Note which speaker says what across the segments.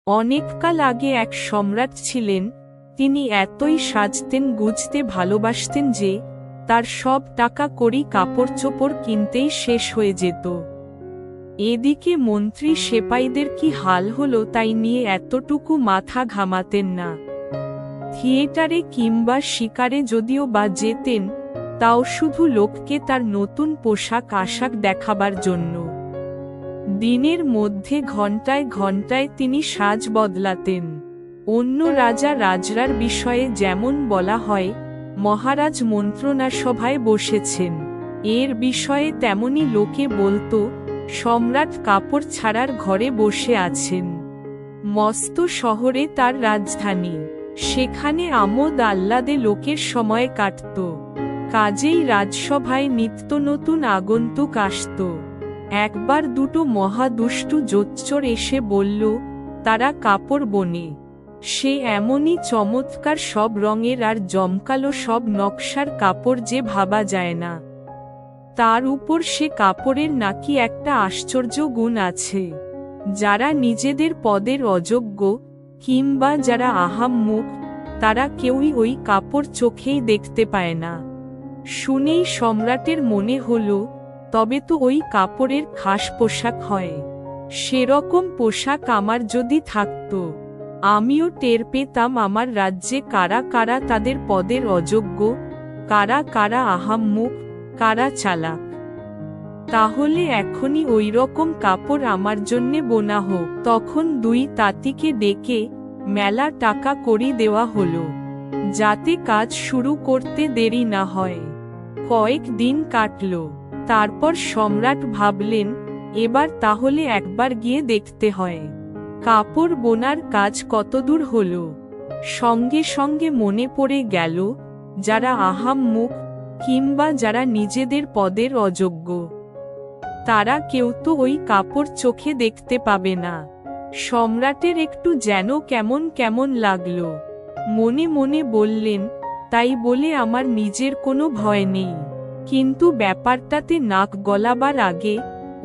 Speaker 1: অনেককাল আগে এক সম্রাট ছিলেন, তিনি এতই সাজতেন গুজতে ভালোবাসতেন যে তার সব টাকা কড়ি কাপড় চোপড় কিনতেই শেষ হয়ে যেত। এদিকে মন্ত্রী সেপাইদের কি হাল হলো তাই নিয়ে এতটুকু মাথা ঘামাতেন না। থিয়েটারে কিংবা শিকারে যদিও বা যেতেন, তাও শুধু লোককে তার নতুন পোশাক আশাক দেখাবার জন্য। দিনের মধ্যে ঘণ্টায় ঘণ্টায় তিনি সাজ বদলাতেন। অন্য রাজা রাজরার বিষয়ে যেমন বলা হয়, মহারাজ মন্ত্রণা সভায় বসেছেন, এর বিষয়ে তেমনি লোকে বলতো সম্রাট কাপড় ছাড়ার ঘরে বসে আছেন। মস্ত শহরে তার রাজধানী, সেখানে আমোদ আহ্লাদে লোকের সময় কাটত। কাজেই রাজসভায় নিত্য নতুন আগন্তুক আসত। একবার দুটো মহাদুষ্টু জোচ্চোর এসে বলল তারা কাপড় বোনে। সে এমনই চমৎকার সব রঙের আর জমকালো সব নকশার কাপড় যে ভাবা যায় না। তার উপর সে কাপড়ের নাকি একটা আশ্চর্য গুণ আছে। যারা নিজেদের পদের অযোগ্য কিংবা যারা আহাম্মক, তারা কেউই ওই কাপড় চোখেই দেখতে পায় না। শুনেই সম্রাটের মনে হলো, তবে তো ওই কাপড়ের খাস পোশাক হয়। সেরকম পোশাক আমার যদি থাকত, আমিও টের পেতাম আমার রাজ্যে কারা কারা তাদের পদের অযোগ্য, কারা কারা আহাম্মক, কারা চালাক। তাহলে এখনই ওই রকম কাপড় আমার জন্যে বোনা হোক। তখন দুই তাঁতিকে ডেকে মেলা টাকা কড়ি দেওয়া হলো, যাতে কাজ শুরু করতে দেরি না হয়। কয়েক দিন কাটল, তারপর সম্রাট ভাবলেন এবার তাহলে একবার গিয়ে দেখতে হয় কাপড় বোনার কাজ কতদূর হলো। সঙ্গে সঙ্গে মনে পড়ে গেল যারা আহাম্মক কিংবা যারা নিজেদের পদের অযোগ্য, তারা কেউ তো ওই কাপড় চোখে দেখতে পাবে না। সম্রাটের একটু যেন কেমন কেমন লাগল। মনে মনে বললেন, তাই বলে আমার নিজের কোনো ভয় নেই, কিন্তু ব্যাপারটাতে নাক গলাবার আগে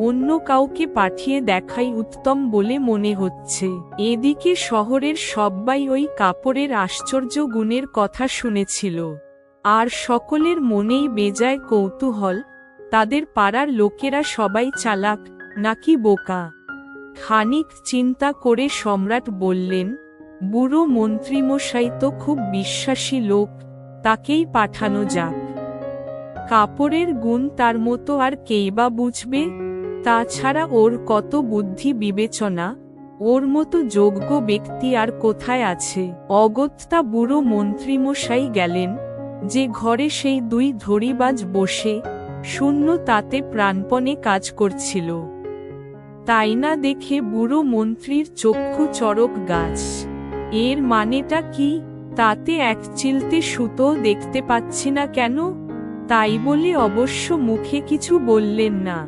Speaker 1: অন্য কাউকে পাঠিয়ে দেখাই উত্তম বলে মনে হচ্ছে। এদিকে শহরের সব্বাই ওই কাপড়ের আশ্চর্য গুণের কথা শুনেছিল, আর সকলের মনেই বেজায় কৌতূহল, তাদের পাড়ার লোকেরা সবাই চালাক নাকি বোকা। খানিক চিন্তা করে সম্রাট বললেন, বুড়ো মন্ত্রীমশাই তো খুব বিশ্বাসী লোক, তাকেই পাঠানো যাক। কাপড়ের গুণ তার মতো আর কেই বা বুঝবে? তাছাড়া ওর কত বুদ্ধি বিবেচনা, ওর মতো যোগ্য ব্যক্তি আর কোথায় আছে। অগত্যা বুড়ো মন্ত্রীমশাই গেলেন যে ঘরে সেই দুই ধড়িবাজ বসে শূন্য তাতে প্রাণপণে কাজ করছিল। তাই না দেখে বুড়ো মন্ত্রীর চক্ষু চড়ক গাছ। এর মানেটা কি? তাতে এক চিলতে সুতো দেখতে পাচ্ছি না কেন? তাই বলে অবশ্য মুখে কিছু বললেন না।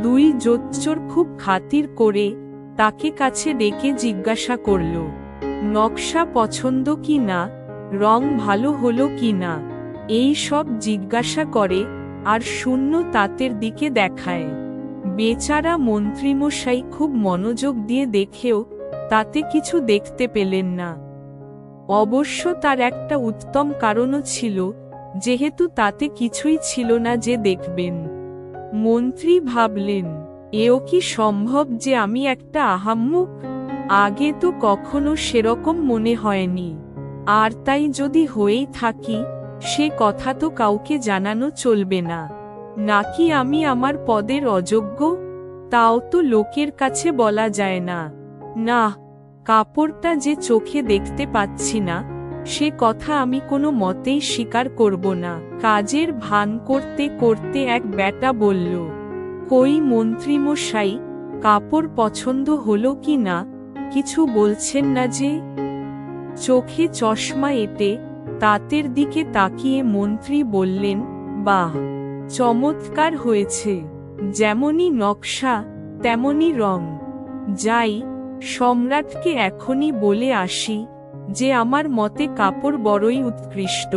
Speaker 1: দুই জোচ্চোর খুব খাতির করে তাকে কাছে ডেকে জিজ্ঞাসা করল, নকশা পছন্দ কি না, রং ভালো হলো কি না, এই সব জিজ্ঞাসা করে আর শূন্য তাঁতের দিকে দেখায়। বেচারা মন্ত্রীমশাই খুব মনোযোগ দিয়ে দেখেও তাতে কিছু দেখতে পেলেন না। অবশ্য তার একটা উত্তম কারণও ছিল, যেহেতু তাতে কিছুই ছিল না যে দেখবেন। মন্ত্রী ভাবলেন, এও কি সম্ভব যে আমি একটা আহাম্মক? আগে তো কখনো সেরকম মনে হয়নি, আর তাই যদি হয়েই থাকি সে কথা তো কাউকে জানানো চলবে না। নাকি আমি আমার পদের অযোগ্য, তাও তো লোকের কাছে বলা যায় না। না, কাপড়টা যে চোখে দেখতে পাচ্ছি না সে কথা আমি কোনো মতেই স্বীকার করব না। কাজের ভান করতে করতে এক বেটা বলল, কই মন্ত্রীমশাই, কাপড় পছন্দ হলো কি না, কিছু বলছেন না যে? চোখে চশমা এঁটে তাঁতের দিকে তাকিয়ে মন্ত্রী বললেন, বাহ, চমৎকার হয়েছে, যেমনই নকশা তেমনই রং। যাই, সম্রাটকে এখনই বলে আসি যে আমার মতে কাপড় বড়ই উৎকৃষ্ট।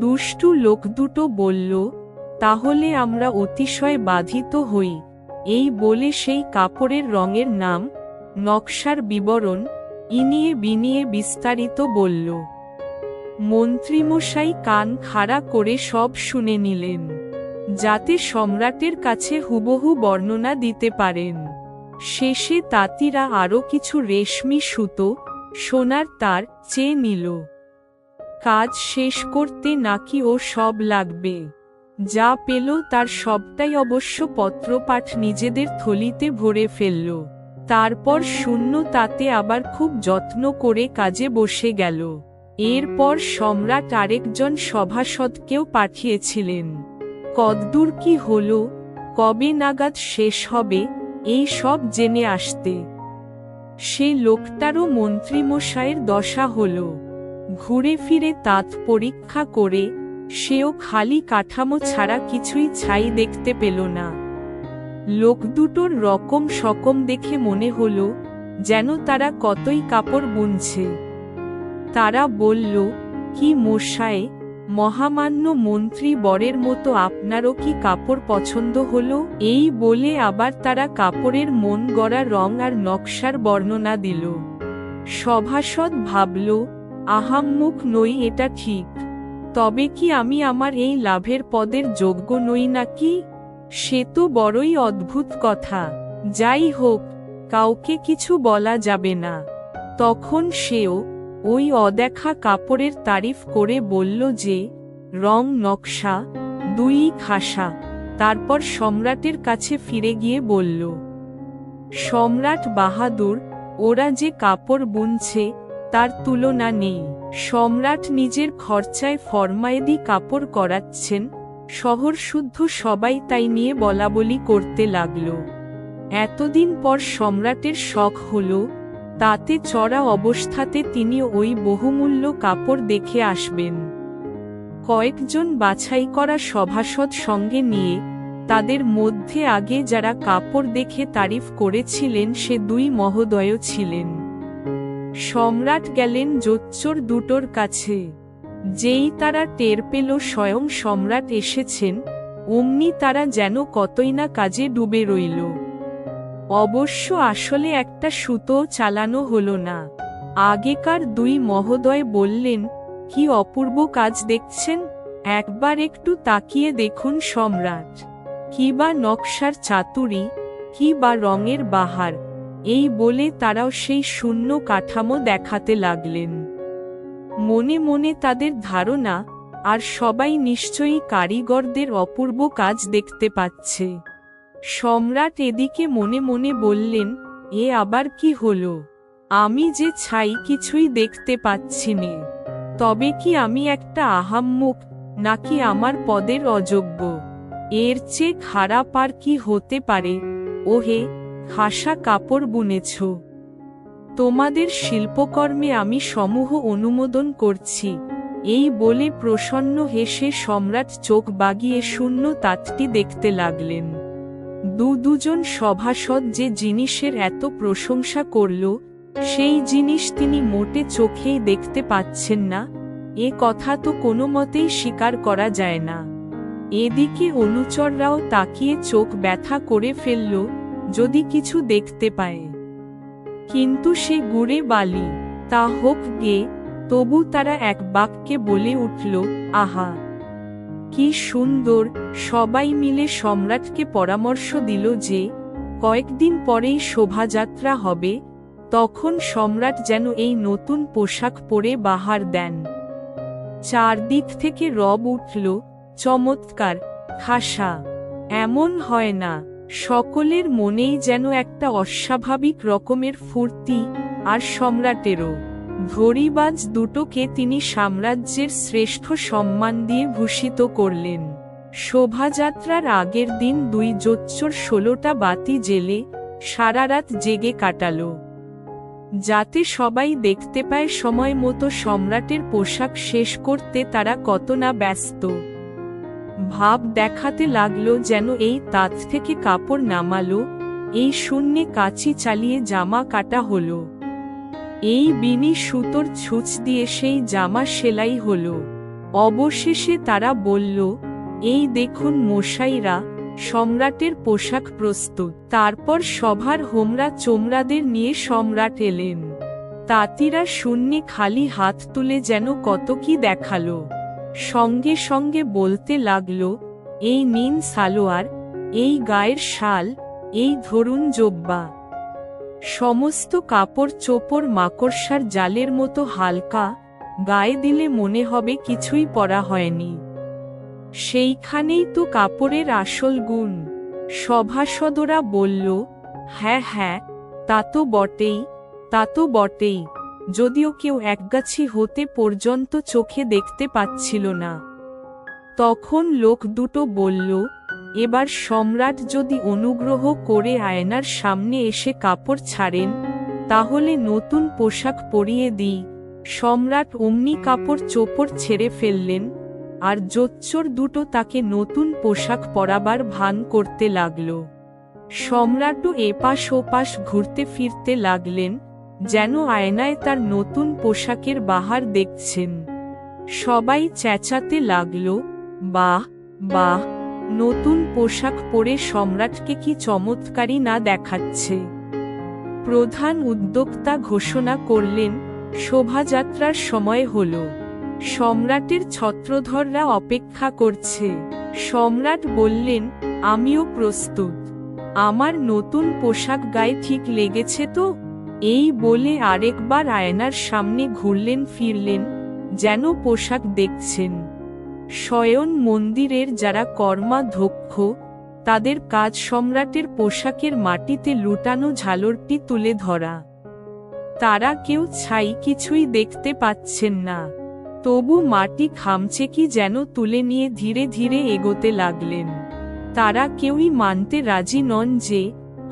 Speaker 1: দুষ্টু লোক দুটো বলল, তাহলে আমরা অতিশয় বাধিত হই। এই বলে সেই কাপড়ের রঙের নাম, নকশার বিবরণ ইনিয়ে বিনিয়ে বিস্তারিত বলল। মন্ত্রীমশাই কান খাড়া করে সব শুনে নিলেন, যাতে সম্রাটের কাছে হুবহু বর্ণনা দিতে পারেন। শেষে তাঁতিরা আরও কিছু রেশমি সুতো, সোনার তার চেয়ে নিল। কাজ শেষ করতে নাকি ও সব লাগবে। যা পেল তার সবটাই অবশ্য পত্রপাঠ নিজেদের থলিতে ভরে ফেলল। তারপর শূন্য তাতে আবার খুব যত্ন করে কাজে বসে গেল। এরপর সম্রাট আরেকজন সভাসদকেও পাঠিয়েছিলেন। কদ্দূর কি হল, কবে নাগাদ শেষ হবে, এই সব জেনে আসতে। সে লোকটারও মন্ত্রীমশাইয়ের দশা হল। ঘুরে ফিরে তাঁত পরীক্ষা করে সেও খালি কাঠামো ছাড়া কিছুই ছাই দেখতে পেল না। লোক দুটোর রকম সকম দেখে মনে হল যেন তারা কতই কাপড় বুনছে। তারা বলল, কি মশায়, মহামান্য মন্ত্রী বরের মতো আপনারও কি কাপড় পছন্দ হলো? এই বলে আবার তারা কাপড়ের মন গড়া রং আর নকশার বর্ণনা দিল। সভাসদ ভাবল, আহাম্মুখ নই এটা ঠিক, তবে কি আমি আমার এই লাভের পদের যোগ্য নই নাকি? সে তো বড়ই অদ্ভুত কথা। যাই হোক, কাউকে কিছু বলা যাবে না। তখন সেও ওই অদেখা কাপড়ের তারিফ করে বলল যে রং নকশা দুই খাসা। তারপর সম্রাটের কাছে ফিরে গিয়ে বলল, সম্রাট বাহাদুর, ওরা যে কাপড় বুনছে তার তুলনা নেই। সম্রাট নিজের খরচায় ফরমায়েদি কাপড় করাচ্ছেন, শহর শুদ্ধ সবাই তাই নিয়ে বলাবলি করতে লাগল। এতদিন পর সম্রাটের শখ হল, তাতে চড়া অবস্থাতে তিনি ওই বহুমূল্য কাপড় দেখে আসবেন। কয়েকজন বাছাই করা সভাসদ সঙ্গে নিয়ে তাদের মধ্যে আগে যারা কাপড় দেখে তারিফ করেছিলেন সে দুই মহোদয়ও ছিলেন। সম্রাট গেলেন জোচ্চোর দুটোর কাছে। যেই তারা টের পেল স্বয়ং সম্রাট এসেছেন, অমনি তারা যেন কতই না কাজে ডুবে রইল। অবশ্য আসলে একটা সুতোও চালানো হলো না। আগেকার দুই মহোদয় বললেন, কি অপূর্ব কাজ দেখছেন, একবার একটু তাকিয়ে দেখুন সম্রাট। কি বা নকশার চাতুরি, কি বা রঙের বাহার। এই বলে তারাও সেই শূন্য কাঠামো দেখাতে লাগলেন। মনে মনে তাদের ধারণা, আর সবাই নিশ্চয়ই কারিগরদের অপূর্ব কাজ দেখতে পাচ্ছে। সম্রাট এদিকে মনে মনে বললেন, এ আবার কি হলো? আমি যে ছাই কিছুই দেখতে পাচ্ছি নে। তবে কি আমি একটা আহাম্মক, নাকি আমার পদের অযোগ্য? এর চেয়ে খারাপ আর কি হতে পারে? ওহে, খাসা কাপড় বুনেছ, তোমাদের শিল্পকর্মে আমি সমূহ অনুমোদন করছি। এই বলে প্রসন্ন হেসে সম্রাট চোখ বাগিয়ে শূন্য তাঁতটি দেখতে লাগলেন। দুজন সভাসদ যে জিনিসের এত প্রশংসা করল, সেই জিনিস তিনি মোটে চোখেই দেখতে পাচ্ছেন না, এ কথা তো কোনো মতেই স্বীকার করা যায় না। এদিকে অনুচররাও তাকিয়ে চোখ ব্যথা করে ফেলল, যদি কিছু দেখতে পায়। কিন্তু সে গুড়ে বালি, তা হোক গে। তবু তারা এক বাক্যে বলে উঠল, আহা, কি সুন্দর! সবাই মিলে সম্রাটকে পরামর্শ দিল যে কয়েকদিন পরেই শোভাযাত্রা হবে, তখন সম্রাট যেন এই নতুন পোশাক পরে বাহার দেন। চারদিক থেকে রব উঠল, চমৎকার, খাসা। এমন হয় না। সকলের মনেই যেন একটা অস্বাভাবিক রকমের ফুর্তি। আর সম্রাটেরও। ঘড়িবাজ দুটোকে তিনি সাম্রাজ্যের শ্রেষ্ঠ সম্মান দিয়ে ভূষিত করলেন। শোভাযাত্রার আগের দিন দুই জোচ্চোর 16টা বাতি জেলে সারা রাত জেগে কাটাল, যাতে সবাই দেখতে পায় সময় মতো সম্রাটের পোশাক শেষ করতে তারা কত না ব্যস্ত। ভাব দেখাতে লাগলো যেন এই তাঁত থেকে কাপড় নামালো, এই শূন্যে কাঁচি চালিয়ে জামা কাটা হলো, এই বিনি সুতোর ছুঁচ দিয়ে সেই জামা সেলাই হলো। অবশেষে তারা বলল, এই দেখুন মশাইরা, সম্রাটের পোশাক প্রস্তুত। তারপর সভার হোমরা চোমরাদের নিয়ে সম্রাট এলেন। তাঁতিরা শূন্যে খালি হাত তুলে যেন কত কি দেখালো। সঙ্গে সঙ্গে বলতে লাগলো, এই নিন সালোয়ার, এই গায়ের শাল, এই ধরুন জোব্বা। সমস্ত কাপড় চোপড় মাকড়সার জালের মতো হালকা, গায়ে দিলে মনে হবে কিছুই পরা হয়নি। সেইখানেই তো কাপড়ের আসল গুণ। সভাসদরা বলল, হ্যাঁ হ্যাঁ, তা তো বটেই, তা তো বটেই, যদিও কেউ একগাছি হতে পর্যন্ত চোখে দেখতে পাচ্ছিল না। তখন লোক দুটো বলল, এবার সম্রাট যদি অনুগ্রহ করে আয়নার সামনে এসে কাপড় ছাড়েন, তাহলে নতুন পোশাক পরিয়ে দিই। সম্রাট অমনি কাপড় চোপড় ছেড়ে ফেললেন, আর জোচ্চোর দুটো তাকে নতুন পোশাক পরাবার ভান করতে লাগল। সম্রাটও এপাশ ওপাশ ঘুরতে ফিরতে লাগলেন, যেন আয়নায় তার নতুন পোশাকের বাহার দেখছেন। সবাই চেঁচাতে লাগল, বাহ বাহ, নতুন পোশাক পরে সম্রাটকে কি চমৎকারী না দেখাচ্ছে। প্রধান উদ্যোক্তা ঘোষণা করলেন, শোভাযাত্রার সময় হল। সম্রাটের ছত্রধররা অপেক্ষা করছে। সম্রাট বললেন, আমিও প্রস্তুত, আমার নতুন পোশাক গায়ে ঠিক লেগেছে তো। এই বলে আরেকবার আয়নার সামনে ঘুরলেন ফিরলেন, যেন পোশাক দেখছেন। শয়ন মন্দিরের যারা কর্মাধ্যক্ষ, তাদের কাজ সম্রাটের পোশাকের মাটিতে লুটানো ঝালরটি তুলে ধরা। তারা কেউ ছাই কিছুই দেখতে পাচ্ছেন না, তবু মাটি খামচে কি যেন তুলে নিয়ে ধীরে ধীরে এগোতে লাগলেন। তারা কেউই মানতে রাজি নন যে,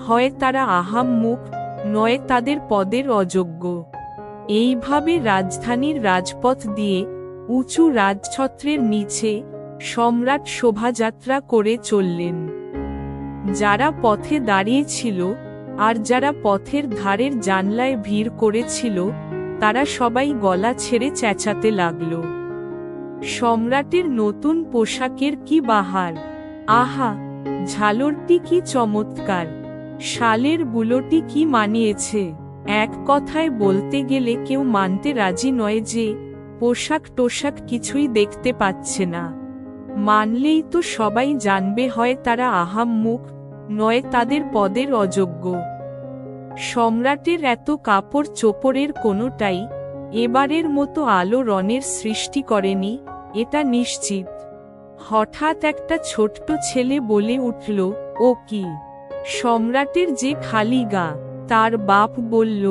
Speaker 1: হয় তারা আহাম্মুক, নয় তাদের পদের অযোগ্য। এইভাবে রাজধানীর রাজপথ দিয়ে উঁচু রাজছত্রের নিচে সম্রাট শোভাযাত্রা করে চললেন। যারা পথে দাঁড়িয়েছিল আর যারা পথের ধারের জানলায় ভিড় করেছিল, তারা সবাই গলা ছেড়ে চেঁচাতে লাগল, সম্রাটের নতুন পোশাকের কি বাহার! আহা, ঝালরটি কি চমৎকার! শালের বুলোটি কি মানিয়েছে! এক কথায় বলতে গেলে কেউ মানতে রাজি নয় যে, পোশাক টোশাক কিছুই দেখতে পাচ্ছে না। মানলেই তো সবাই জানবে হয় তারা আহাম্মুক, নয় তাদের পদের অযোগ্য। সম্রাটের এত কাপড় চোপড়ের কোনোটাই এবারের মতো আলো রনের সৃষ্টি করেনি, এটা নিশ্চিত। হঠাৎ একটা ছোট্ট ছেলে বলে উঠল, ও কি! সম্রাটের যে খালি গা! তার বাপ বলল,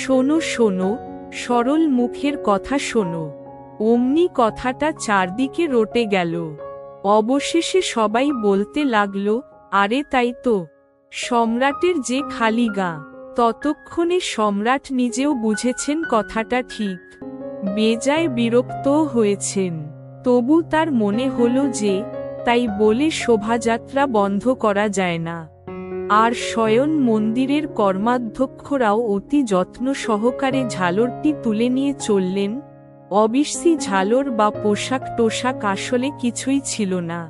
Speaker 1: শোনো শোনো, সরল মুখের কথা শোনো। অমনি কথাটা চারদিকে রটে গেল। অবশেষে সবাই বলতে লাগল, আরে তাই তো, সম্রাটের যে খালি গা। ততক্ষণে সম্রাট নিজেও বুঝেছেন কথাটা ঠিক, বেজায় বিরক্তও হয়েছেন। তবু তার মনে হল যে, তাই বলে শোভাযাত্রা বন্ধ করা যায় না। আর শয়ন মন্দিরের কর্মাধ্যক্ষরাও অতি যত্ন সহকারে ঝালরটি তুলে নিয়ে চললেন। অবিশ্বাসী ঝালর বা পোশাক টোশাক আসলে কিছুই ছিল না।